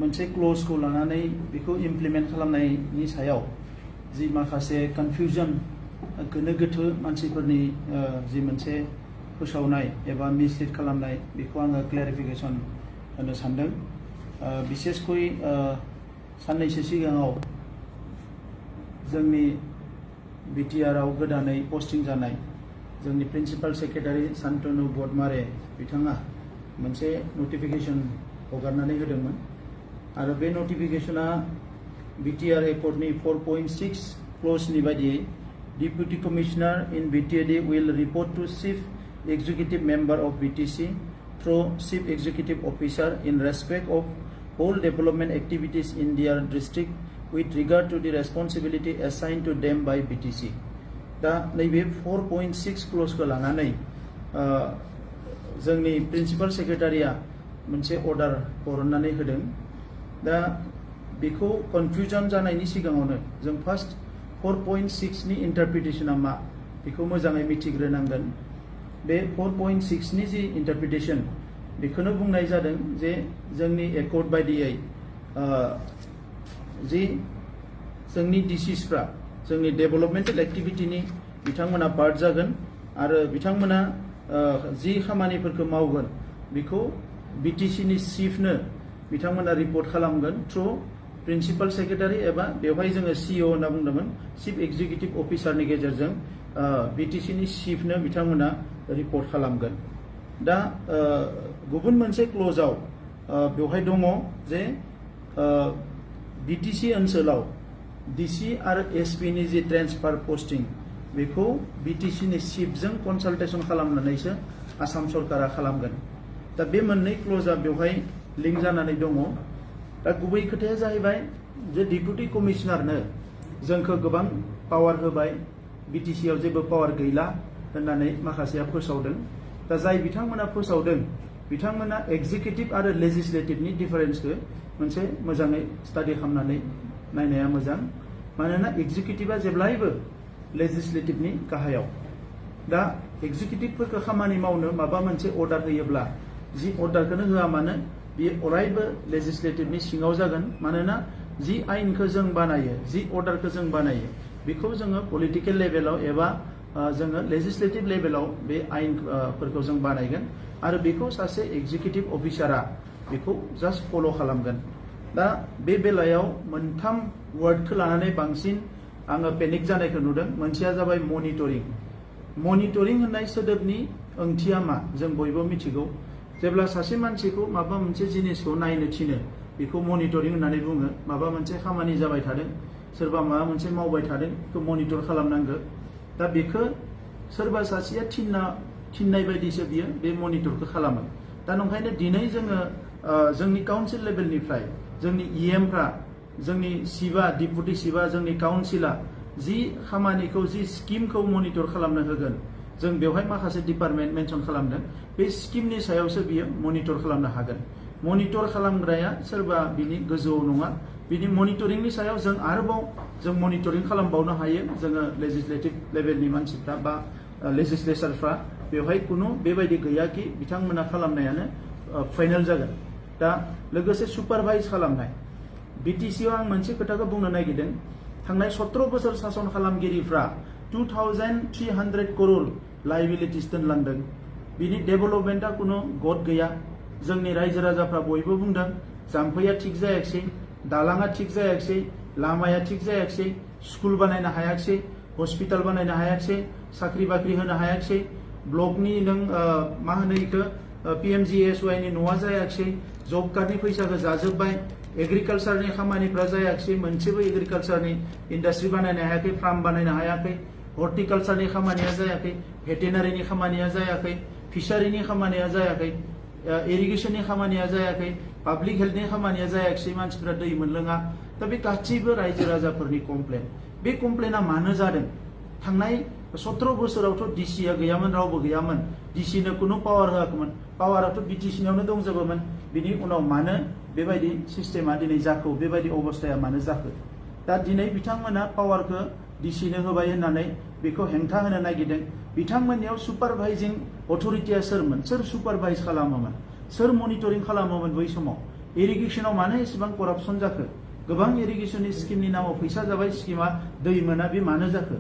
मोनसे क्ल'जखौ लानानै बेखौ इमप्लिमेन्ट खालामनायनि सायाव जि माखासे कनफ्यूजन गोनो गोथो मानसिफोरनि जि मोनसे फोसावनाय एबा मिसलिड खालामनाय बेखौ आङो क्लेरिफिकेसन होनो सानदों। बिसेसकय साननैसो सिगाङाव जोंनि बिटिआरआव गोदानै पस्टिं जानाय जोंनि प्रिन्सिपाल सेक्रेटारि शान्तनु बदमारे बिथाङा मोनसे नटिफिकेसन हगारनानै होदोंमोन आरो बे नटिफिकेसना बिटिआर एकर्डनि 4.6 क्ल'जनि बायदियै Deputy Commissioner in BTAD will report to Chief Executive Member of BTC through Chief Executive Officer in respect of all development activities in their district with regard to the responsibility assigned to them by BTC. दा नैबे 4.6 क्ल'जखौ लानानै जोंनि principal सेक्रेटारिया मोनसे order हरनानै होदों। दा बेखौ confusion जानायनि सिगाङावनो जों फार्स्ट 4.6 नि इन्टारप्रिटेशना मा बेखौ मोजाङै मिथिग्रोनांगोन। बे 4.6 नि जि इन्टारप्रिटेशन बेखौनो बुंनाय जादों जे जोंनि एकर्ड बायदियै जि जोंनि डिसिसफ्रा जोंनि डेभेलपमेन्टेल एक्टिभिटिनि बिथांमोना पार्ट जागोन आरो बिथांमोना जि खामानिफोरखौ मावगोन बेखौ बिटिसिनि चिफनो बिथांमोना रिपर्ट खालामगोन थ्रु प्रिन्सिपाल सेक्रेटारि एबा बेवहाय जोङो सिइअ होनना बुंदोंमोन चिफ एक्जिकिउटिभ अफिसारनि गेजेरजों बिटिसिनि चिफनो बिथांमोना रिपर्ट खालामगोन। दा गुबुन मोनसे क्ल'जआव बेवहाय दङ जे बिटिसि ओनसोलाव डिसि आरो एसपिनि जि ट्रेन्सफार पस्टिं बेखौ बिटिसिनि चिफजों कनसाल्टेसन खालामनानैसो आसाम सरकारा खालामगोन। दा बे मोननै क्ल'जआ बेवहाय लिंक जानानै दङ। दा गुबै खोथाया जाहैबाय जे डिपुटि कमिशनारनो जोंखौ गोबां पावार होबाय बिटिसिआव जेबो पावार गैला होननानै माखासेया फोसावदों। दा जाय बिथांमोना फोसावदों बिथांमोना एक्जिकिउटिभ आरो लेजिस्लेटिभनि डिफारेन्सखौ मोनसे मोजाङै स्टाडि खालामनानै नायनाया मोजां। मानोना एक्जिकिउटिभा जेब्लायबो लेजिस्लेटिभनि गाहायाव। दा एक्जिकिउटिभफोरखौ खामानि मावनो माबा मोनसे अर्डार होयोब्ला जि अर्डारखौनो होआ मानो बेयो अरायबो लेजिस्लेटिभनि सिङाव जागोन। मानोना जि आइनखौ जों बानायो जि अर्डारखौ जों बानायो बेखौ जोङो पलिटिकेल लेभेलाव एबा जोङो लेजिस्लेटिभ लेभेलाव बे आइनफोरखौ जों बानायगोन आरो बेखौ सासे एक्जिकिउटिभ अफिसारा बेखौ जास्ट फल' खालामगोन। दा बे बेलायाव मोनथाम वार्डखौ लानानै बांसिन आङो पेनिक जानायखौ नुदों। मोनसेया जाबाय मनिटरिं। मनिटरिं होननाय सोदोबनि ओंथिया मा जों बयबो मिथिगौ। जेब्ला सासे मानसिखौ माबा मोनसे जिनिसखौ नायनो थिनो बेखौ मनिटरिं होननानै बुङो। माबा मोनसे खामानि जाबाय थादों सोरबा माबा मोनसे मावबाय थादों बेखौ मनिटर खालामनांगौ। दा बेखौ सोरबा सासेया थिननाय बायदिसो बियो बे मनिटरखौ खालामो। दा नंखायनो दिनै जोङो जोंनि काउन्सिल लेभेलनिफ्राय जोंनि इएमफ्रा जोंनि सिबा डिपुटि सिबा जोंनि काउन्सिला जि खामानिखौ जि स्किमखौ मनिटर खालामनो होगोन जों बेवहाय माखासे डिपार्टमेन्ट मेनसन खालामदों। बे स्किमनि सायावसो बियो मनिटर खालामनो हागोन। मनिटर खालामग्राया सोरबा बिनि गोजौआव नङा। बिनि मनिटरिंनि सायाव जों आरोबाव जों मनिटरिं खालामबावनो हायो। जोङो लेजिस्लेटिभ लेभेलनि मानसिफ्रा बा लेजिस्लेचारफ्रा बेवहाय खुनु बेबायदि गैया कि बिथांमोना खालामनायानो फाइनाल जागोन। दा लोगोसे सुपारभाइज खालामनाय बिटिसिआव आं मोनसे खोथाखौ बुंनो नागिरदों। थांनाय 17 बोसोर सासन खालामगिरिफ्रा 2300 करोड़ लाइबिलिटिस दोनलांदों। बिनि डेभेलपमेन्टआ खुनु गद गैया। जोंनि रायजो राजाफ्रा बयबो बुंदों जाम्फैया थिग जायाखिसै, दालाङा थिग जायाखिसै, लामाया थिग जायाखिसै, स्कुल बानायनो हायाखिसै, हस्पिटाल बानायनो हायाखिसै, साख्रि बाख्रि होनो हायाखिसै, ब्लकनि नों मा होनो इखो PMGSY नि न'आ जायाखिसै, जब कार्डनि फैसाखौ जाजोब्बाय, एग्रिकालसारनि खामानिफ्रा जायाखिसै, मोनसेबो एग्रिकालसारनि इन्डास्ट्रि बानायनो हायाखै, फार्म बानायनो हायाखै, हर्टिकालसारनि खामानिया जायाखै, भेटेनारिनि खामानिया जायाखै, फिसारिनि खामानिया जायाखै, इरिगेशननि खामानिया जायाखै, पाब्लिक हेल्थनि खामानिया जायाखिसै, मानसिफ्रा दै मोनलोङा। दा बे गासैबो रायजो राजाफोरनि कमप्लेन। बे कमप्लेना मानो जादों? थांनाय 17 बोसोरावथ' डिसिआ गैयामोन, रावबो गैयामोन। डिसिनो खुनु पावार होआखैमोन। पावाराथ' बिटिसिनियावनो दंजोबोमोन। बिनि उनाव मानो बेबायदि सिस्टेमा दिनै जाखो, बेबायदि अबस्थाया मानो जाखो? दा दिनै बिथांमोना पावारखौ डिसिनो होबाय होननानै बेखौ हेंथा होनो नागिरदों। बिथांमोननियाव सुपारभाइजिं अथरिटिया सोरमोन? सोर सुपारभाइज खालामोमोन? सोर मनिटरिं खालामोमोन बै समाव? इरिगेशनाव मानो एसेबां करापसन जाखो गोबां इरिगेशननि स्किमनि नामाव फैसा जाबाय स्किमा दै मोना बे मानो जाखो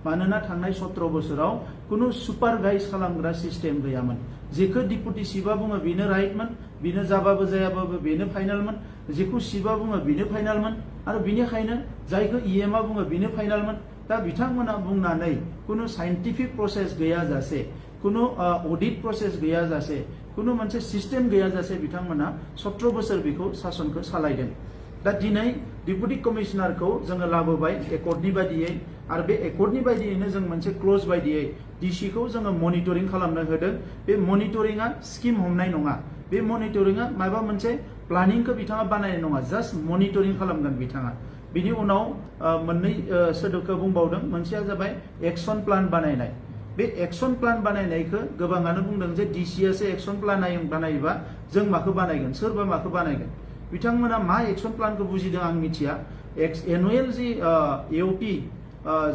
मानोना थांनाय 17 बोसोराव कुनु सुपारभाइज खालामग्रा सिस्टेम गैयामोन जेखौ डिपुटि सिबा बुङो बेनो राइटमोन बेनो जाबाबो जायाबाबो बेनो फाइनालमोन जेखौ सिबा बुङो बेनो फाइनालमोन आरो बिनिखायनो जायखौ इएमआ बुङो बेनो फाइनालमोन दा बिथांमोना बुंनानै कुनु साइन्टिफिक प्रसेस गैयाजासे कुनु अडिट प्रसेस गैयाजासे कुनु मोनसे सिस्टेम गैयाजासे बिथांमोना 17 बोसोर बेखौ सासनखौ सालायदों दा दिनै डिपुटि कमिशनारखौ जोङो लाबोबाय एकर्डनि बायदियै आरो बे एकर्डनि बायदियैनो जों मोनसे क्लोज बायदियै डिसिखौ जोङो मनिटरिं खालामनो होदों बे मनिटरिंआ स्किम हमनाय नङा बे मनिटरिंआ माबा मोनसे प्लानिंखौ बिथाङा बानायनाय नङा जास्ट मनिटरिं खालामगोन बिथाङा बिनि उनाव मोननै सोदोबखौ बुंबावदों मोनसेया जाबाय एक्शन प्लान बानायनाय बे एक्शन प्लान बानायनायखौ गोबाङानो बुंदों जे डिसिआसो एक्शन प्लान बानायोबा जों माखौ बानायगोन सोरबा माखौ बानायगोन बिथांमोना मा एक्शन प्लानखौ बुजिदों आं मिथिया एनुएल जि एओपि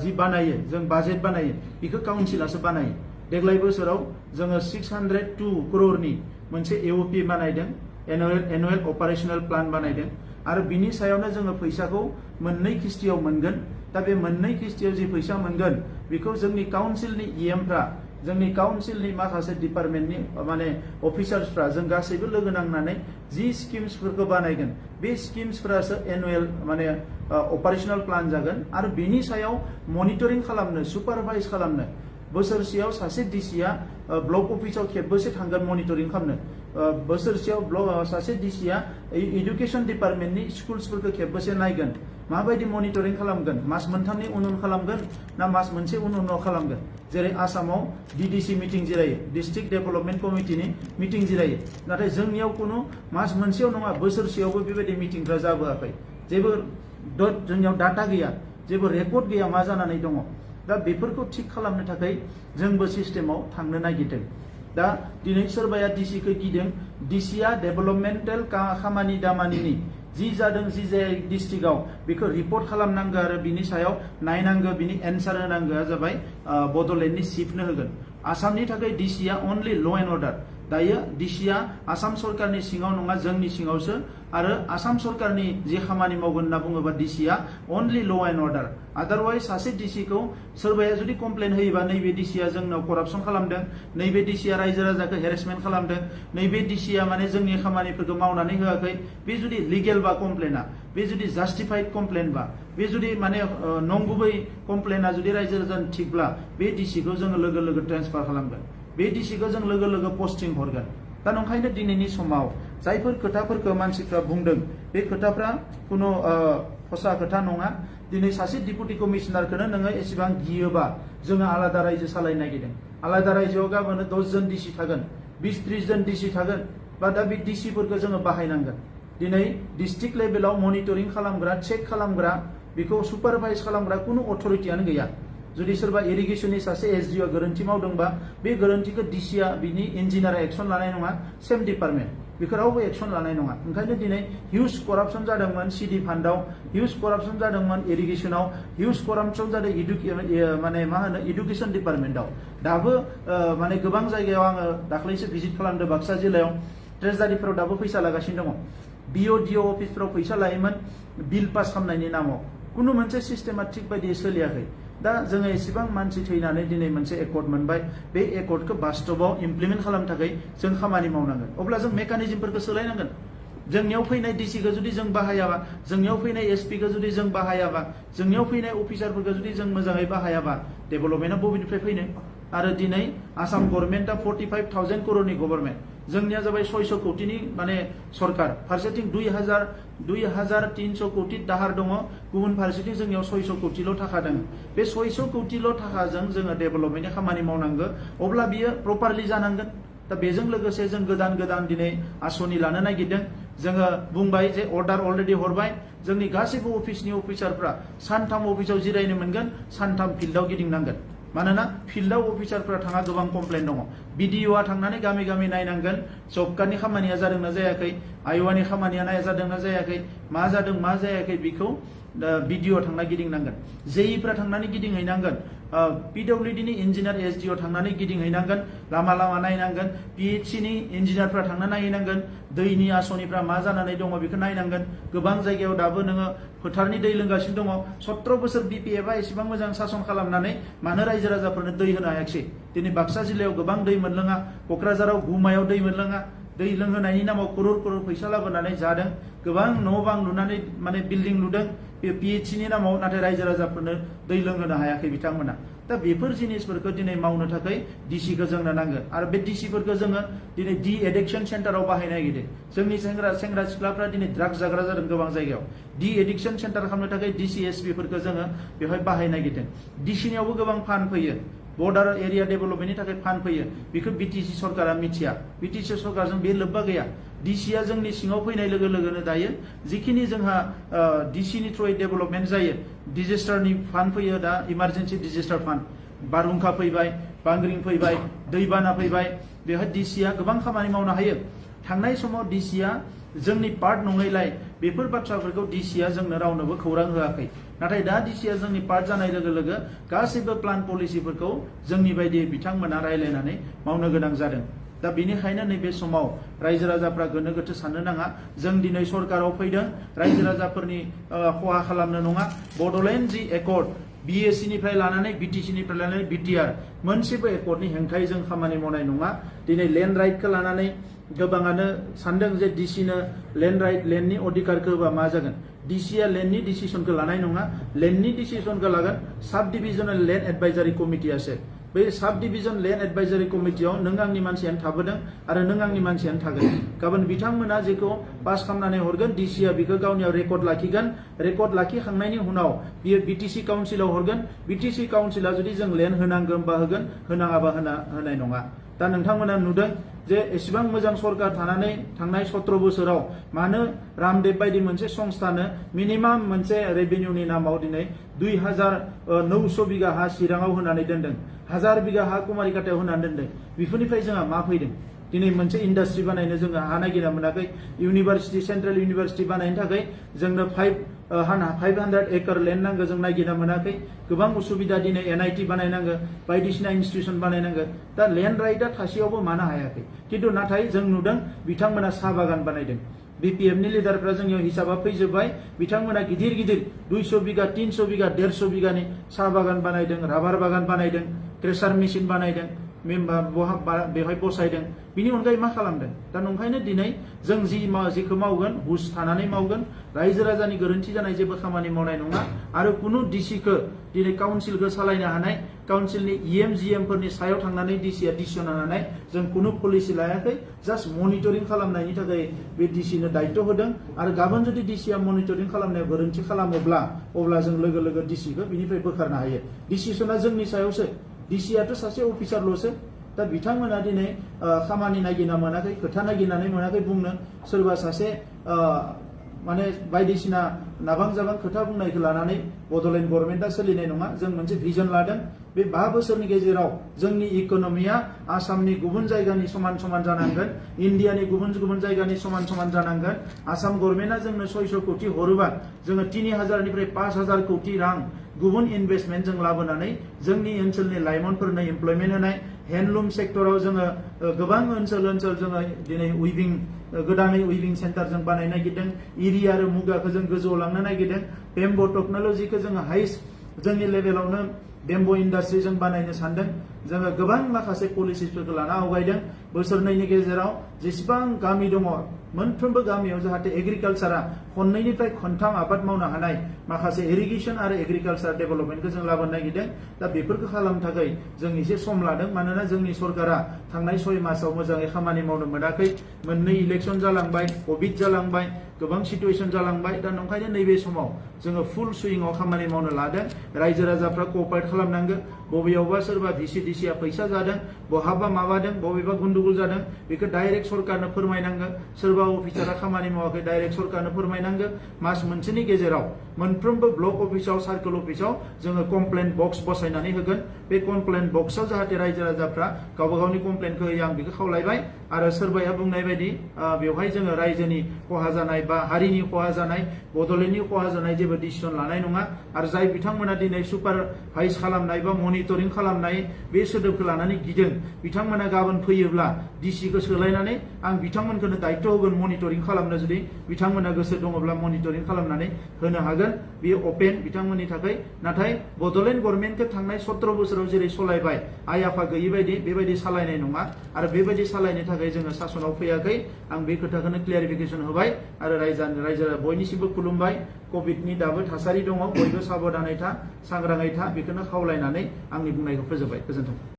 जि बानायो जों बाजेट बानायो बेखौ काउन्सिलासो बानायो देग्लाय बोसोराव जोङो 602 करोड़नि मोनसे एओपि बानायदों एनुएल अपारेशनल प्लान बानायदों आरो बिनि सायावनो जोङो फैसाखौ मोननै किस्तियाव मोनगोन दा बे मोननै किस्तियाव जि फैसा मोनगोन बेखौ जोंनि काउन्सिलनि इएमफ्रा जोंनि काउन्सिलनि माखासे डिपार्टमेन्टनि माने अफिसार्सफ्रा जों गासैबो लोगो नांनानै जि स्किम्सफोरखौ बानायगोन बे स्किम्सफोरासो एनुएल माने अपारेशनल प्लान जागोन आरो बेनि सायाव मनिटरिं खालामनो सुपारभाइज खालामनो बोसोरसेयाव सासे डिसिआ ब्लक अफिसाव खेबबेसे थांगोन मनिटरिं खालामनो बोसोरसेयाव सासे डिसिआ एडुकेशन डिपार्टमेन्टनि स्कुल्सफोरखौ खेबबेसे नायगोन माबायदि मनिटरिं खालामगोन मास मोनथामनि उन खालामगोन ना मास मोनसे उनाव खालामगोन जेरै आसामाव डिडिसि मिटिं जिरायो डिस्ट्रिक्ट डेभेलपमेन्ट कमिटिनि मिटिं जिरायो नाथाय जोंनियाव कुनु मास मोनसेयाव नङा बोसोरसेयावबो बेबायदि मिटिंफ्रा जाबोआखै जेबो जोंनियाव डाटा गैया जेबो रेकर्ड गैया मा जानानै दङ दा बेफोरखौ थिक खालामनो थाखाय जोंबो सिस्टेमाव थांनो नागिरदों दा दिनै सोरबाया डिसिखौ गिदों डिसिआ डेभेलपमेन्टेल खामानि दामानिनि जि जादों जि जाय डिस्ट्रिक्टआव बेखौ रिपर्ट खालामनांगौ आरो बिनि सायाव नायनांगौ बिनि एन्सार होनांगौआ जाबाय बड'लेण्डनि चिफनो होगोन आसामनि थाखाय डिसिआ अनलि ल' एन्ड अर्डार दायो डिसिआ आसाम सरकारनि सिङाव नङा जोंनि सिङावसो आरो आसाम सरकारनि जे खामानि मावगोन होनना बुङोबा डिसिआ अनलि ल' एन्ड अर्डार आदारवाइज सासे डिसिखौ सोरबाया जुदि कमप्लेन होयोबा नैबे डिसिआ जोंनाव करापसन खालामदों नैबे डिसिआ रायजो राजाखौ हेरेसमेन्ट खालामदों नैबे डिसिआ माने जोंनि खामानिफोरखौ मावनानै होआखै बे जुदि लिगेल बा कमप्लेना बे जुदि जास्टिफाइड कमप्लेन बा बे जुदि माने नंगुबै कमप्लेना जुदि रायजो राजानि थिगब्ला बे डिसिखौ जोङो लोगो लोगो ट्रेन्सफार खालामगोन बे डिसिखौ जों लोगो लोगो पस्टिं हरगोन दा नंखायनो दिनैनि समाव जायफोर खोथाफोरखौ मानसिफ्रा बुंदों बे खोथाफ्रा कुनु हसा खोथा नङा दिनै सासे डिपुटि कमिशनारखौनो नोङो एसेबां गियोबा जोङो आलादा रायजो सालायनो नागिरदों आलादा रायजोआव गाबोन 10 जन डिसि थागोन 20-30 जन डिसि थागोन बा दा बे डिसिफोरखौ जोङो बाहायनांगोन दिनै डिस्ट्रिक्ट लेभेलाव मनिटरिं खालामग्रा चेक खालामग्रा बेखौ सुपारभाइज खालामग्रा कुनु अथरिटियानो गैया जुदि सोरबा इरिगेशननि सासे एसडिअ गोरोन्थि मावदोंबा बे गोरोन्थिखौ डिसिआ बिनि इन्जिनियारा एक्सन लानाय नङा सेम डिपार्टमेन्ट बेखौ रावबो एक्सन लानाय नङा ओंखायनो दिनै हिउज करापसन जादोंमोन सिडि फान्डआव हिउज करापसन जादोंमोन इरिगेशनाव हिउज करापसन जादों माने मा होनो इडुकेशन डिपार्टमेन्टआव दाबो माने गोबां जायगायाव आङो दाख्लैसो भिजिट खालामदों बाक्सा जिल्लायाव ट्रेजारिफोराव दाबो फैसा लागासिनो दङ बिअडिअ अफिसफोराव फैसा लायोमोन बिल पास खालामनायनि नामाव कुनु मोनसे सिस्टेमा थिग बायदियै सोलियाखै दा जोङो एसेबां मानसि थैनानै दिनै मोनसे एकर्ड मोनबाय बे एकर्डखौ बास्तबाव इमप्लिमेन्ट खालामनो थाखाय जों खामानि मावनांगोन अब्ला जों मेकानिजमफोरखौ सोलायनांगोन जोंनियाव फैनाय डिसिखौ जुदि जों बाहायाबा जोंनियाव फैनाय एसपिखौ जुदि जों बाहायाबा जोंनियाव फैनाय अफिसारफोरखौ जुदि जों मोजाङै बाहायाबा डेभेलपमेन्टआ बबेनिफ्राय फैनो आरो दिनै आसाम गभर्नमेन्टआ 45,000 करोड़नि गभर्नमेन्ट जोंनिया जाबाय 600 कोटिनि माने सरकार फारसेथिं 2,300 कोटि दाहार दङ गुबुन फारसेथिं जोंनियाव 600 कोटिल' थाखा दङ बे 600 कोटिल' थाखाजों जोङो डेभेलपमेन्टनि खामानि मावनांगौ अब्ला बियो प्रपारलि जानांगोन दा बेजों लोगोसे जों गोदान दिनै आसनि लानो नागिरदों जोङो बुंबाय जे अर्डार अलरेडि हरबाय जोंनि गासैबो अफिसनि अफिसारफ्रा सानथाम अफिसाव जिरायनो मोनगोन सानथाम फिल्डआव गिदिंनांगोन मानोना फिल्डआव अफिसारफ्रा थाङा गोबां कमप्लेन दङ बिडिअआ थांनानै गामि गामि नायनांगोन जब कार्डनि खामानिया जादोंना जायाखै आइवानि खामानिया जादोंना जायाखै मा जादों मा जायाखै बेखौ बिडिअ थांना गिदिंनांगोन जेइफ्रा थांनानै गिदिंहैनांगोन PWD नि इन्जिनियार SDO थांनानै गिदिंहैनांगोन लामा लामा नायनांगोन PHC नि इन्जिनियारफ्रा थांना नायहैनांगोन दैनि आसनिफ्रा मा जानानै दङ बेखौ नायनांगोन गोबां जायगायाव दाबो नोङो फोथारनि दै लोंगासिनो दङ 17 बोसोर BPF आ एसेबां मोजां सासन खालामनानै मानो रायजो राजाफोरनो दै होनो हायाखै दिनै बाक्सा जिल्लायाव गोबां दै मोनलोङा क'क्राझाराव गुमायाव दै मोनलोङा दै लोंहोनायनि नामाव करोड़ करोड़ फैसा लाबोनानै जादों गोबां न' बां लुनानै माने बिल्डिं लुदों PHC नि नामाव नाथाय रायजो राजाफोरनो दै लोंहोनो हायाखै बिथांमोना दा बेफोर जिनिसफोरखौ दिनै मावनो थाखाय DC खौ जोंनो नांगोन आरो बे DC फोरखौ जोङो दिनै डि एडिक्शन सेन्टाराव बाहायनो नागिरदों जोंनि सेंग्रा सिख्लाफ्रा दिनै ड्राग्स जाग्रा जादों गोबां जायगायाव डि एडिक्शन सेन्टार खालामनो थाखाय DC SP फोरखौ जोङो बेवहाय बाहायनो नागिरदों DC नियावबो गोबां फान्ड फैयो बर्डार एरिया डेभेलपमेन्टनि थाखाय फान्ड फैयो बेखौ BTC सरकारा मिथिया BTC सरकारजों बे लोब्बा गैया DC आ जोंनि सिङाव फैनाय लोगो लोगोनो दायो जिखिनि जोंहा DC नि थ्रुयै डेभेलपमेन्ट जायो डिजास्टारनि फान्ड फैयो दा इमार्जेन्सि डिजास्टार फान्ड बारहुंखा फैबाय बांग्रिं फैबाय दैबाना फैबाय बेवहाय DC आ गोबां खामानि मावनो हायो थांनाय समाव DC आ जोंनि पार्ट नङैलाय बेफोर बाथ्राफोरखौ DC आ जोंनो रावनोबो खौरां होआखै नाथाय दा DC आ जोंनि पार्ट जानाय लोगो लोगो गासैबो प्लान पलिसिफोरखौ जोंनि बायदि बिथांमोना रायलायनानै मावनो गोनां जादों दा बेनिखायनो नैबे समाव रायजो राजाफ्रा गोनो गोथो साननो नाङा जों दिनै सरकाराव फैदों रायजो राजाफोरनि खहा खालामनो नङा बड'लेण्ड जि एकर्ड BSc निफ्राय लानानै BTC निफ्राय लानानै BTR मोनसेबो एकर्डनि हेंथायै जों खामानि मावनाय नङा दिनै लेन्ड राइटखौ लानानै गोबाङानो सानदों जे DC नो लेन्डनि अधिकारखौ होबा मा जागोन DC आ लेन्डनि डिसिसनखौ लानाय नङा लेन्डनि डिसिसनखौ लागोन साब डिभिजनेल लेन्ड एडभाइजारि कमिटियासो बे साब डिभिजन लेन्ड एडभाइजारि कमिटियाव नों आंनि मानसियानो थाबोदों आरो नों आंनि मानसियानो थागोन गाबोन बिथांमोना जेखौ पास खालामनानै हरगोन DC आ बेखौ गावनियाव रेकर्ड लाखिगोन रेकर्ड लाखिखांनायनि उनाव बियो BTC काउन्सिलाव हरगोन BTC काउन्सिला जुदि जों लेन्ड होनांगोन बा होगोन होनाङाबा होनाय नङा दा नोंथांमोना नुदों जे एसेबां मोजां सरकार थानानै थांनाय 17 बोसोराव मानो रामदेव बायदि मोनसे संस्थानो मिनिमाम मोनसे रेभिनिउनि नामाव दिनै 2900 बिगा हा चिराङाव होनानै दोनदों 1000 बिगा हा कुमारिकाटायाव होनानै दोनदों बेफोरनिफ्राय जोंहा मा फैदों दिनै मोनसे इन्डास्ट्रि बानायनो जोङो हा नागिरना मोनाखै इउनिभार्सिटि सेन्ट्रेल इउनिभार्सिटि बानायनो थाखाय जोंनो 500 एकड़ लेन्ड नांगौ जों नागिरना मोनाखै गोबां उसुबिदा दिनै NIT बानायनांगौ बायदिसिना इन्स्टिट्यूशन बानायनांगौ दा लेन्ड राइटआ थासेयावबो मानो हायाखै खिन्थु नाथाय जों नुदों बिथांमोना साहा बागान बानायदों BPF नि लिडारफ्रा जोंनियाव हिसाबा फैजोबबाय बिथांमोना गिदिर गिदिर 200 बिगा 300 बिगा 150 बिगानि साहा बागान बानायदों राबार बागान बानायदों क्रेसार मेसिन बानायदों बेवहाय बसायदों बिनि अनगायै मा खालामदों दा नंखायनो दिनै जों जिखौ मावगोन हुस थानानै मावगोन रायजो राजानि गोरोन्थि जानाय जेबो खामानि मावनाय नङा आरो कुनु DCखौ दिनै काउन्सिलखौ सालायनो हानाय काउन्सिलनि GM फोरनि सायाव थांनानै DC आ डिसिसन लानाय जों कुनु पलिसि लायाखै जास्ट मनिटरिं खालामनायनि थाखाय बे DC नो दायित्व होदों आरो गाबोन जुदि DC आ मनिटरिं खालामनायाव गोरोन्थि खालामोब्ला अब्ला जों लोगो लोगो DCखौ बिनिफ्राय बोखारनो हायो डिसिसना जोंनि सायावसो DC आथ' सासे अफिसारल'सो दा बिथांमोना दिनै खामानि नागिरना मोनाखै खोथा नागिरनानै मोनाखै बुंनो सोरबा सासे माने बायदिसिना नाबां जाबां खोथा बुंनायखौ लानानै बड'लेण्ड गभर्नमेन्टआ सोलिनाय नङा जों मोनसे भिजन लादों बे 5 बोसोरनि गेजेराव जोंनि इक'नमिया आसामनि गुबुन जायगानि समान समान जानांगोन इन्डियानि गुबुन गुबुन जायगानि समान समान जानांगोन आसाम गभर्नमेन्टआ जोंनो 600 कोटि हरोबा जोङो 3000 निफ्राय 5000 कोटि रां गुबुन इनभेस्टमेन्ट जों लाबोनानै जोंनि ओनसोलनि लाइमोनफोरनो एमप्लयमेन्ट होनाय हेन्डलुम सेक्टराव जोङो गोबां ओनसोल दिनै उइभिं गोदानै उइभिं सेन्टार जों बानायनो नागिरदों इरि आरो मुगाखौ जों गोजौआव लांनो नागिरदों बेम्बो टेक्न'लजिखौ जोङो हाइस्ट जोंनि लेभेलावनो बेम्बो इन्डास्ट्रि जों बानायनो सानदों जोङो गोबां माखासे पलिसिसफोरखौ लाना आवगायदों बोसोरनैनि गेजेराव जेसेबां गामि दङ मोनफ्रोमबो गामियाव जाहाथे एग्रिकालचारा खननैनिफ्राय खनथाम आबाद मावनो हानाय माखासे इरिगेशन आरो एग्रिकालचार डेभेलपमेन्टखौ जों लाबोनो नागिरदों दा बेफोरखौ खालामनो थाखाय जों एसे सम लादों मानोना जोंनि सरकारा थांनाय 6 मासाव मोजाङै खामानि मावनो मोनाखै मोननै इलेक्शन जालांबाय कोविड जालांबाय गोबां सिचुएशन जालांबाय दा नंखायनो नैबे समाव जोङो फुल सुइंआव खामानि मावनो लादों रायजो राजाफ्रा कअपारेट खालामनांगौ बबेयावबा सोरबा VCDC आ फैसा जादों बहाबा माबादों बबेबा गुन्दु गन्दगल जादों बेखौ डाइरेक्ट सरकारनो फोरमायनांगोन सोरबा अफिसारा खामानि मावाखै डाइरेक्ट सरकारनो फोरमायनांगोन मास मोनसेनि गेजेराव मोनफ्रोमबो ब्लक अफिसाव सार्कल अफिसाव जोङो कमप्लेन बक्स बसायनानै होगोन बे कमप्लेन बक्सआव जाहाथे रायजो राजाफ्रा गावबा गावनि कमप्लेनखौ होयो आं बेखौ खावलायबाय आरो सोरबाया बुंनाय बायदि बेवहाय जोङो रायजोनि खहा जानाय बा हारिनि खहा जानाय बड'लेण्डनि खहा जानाय जेबो डिसिसन लानाय नङा आरो जाय बिथांमोना दिनै सुपारभाइज खालामनाय बा मनिटरिं खालामनाय बे सोदोबखौ लानानै गिदों बिथांमोना गाबोन फैयोब्ला डिसिखौ सोलायनानै आं बिथांमोनखौनो दायित्व होगोन मनिटरिं खालामनो जुदि बिथांमोना गोसो दङब्ला मनिटरिं खालामनानै होनो हागोन बेयो अपेन बिथांमोननि थाखाय नाथाय बड'लेण्ड गभर्नमेन्टखौ थांनाय 17 बोसोराव जेरै सलायबाय आइ आफा गैयि बायदि बेबायदि सालायनाय नङा आरो बेबायदि सालायनो थाखाय जोङो सासनाव फैयाखै आं बे खोथाखौनो क्लियारिफिकेसन होबाय आरो रायजो बयनिसिमबो खुलुमबाय कभिडनि दाबो थासारि दङ बयबो साबधानै था सांग्राङै था बेखौनो खावलायनानै आंनि बुंनायखौ फोजोबबाय गोजोन्थों।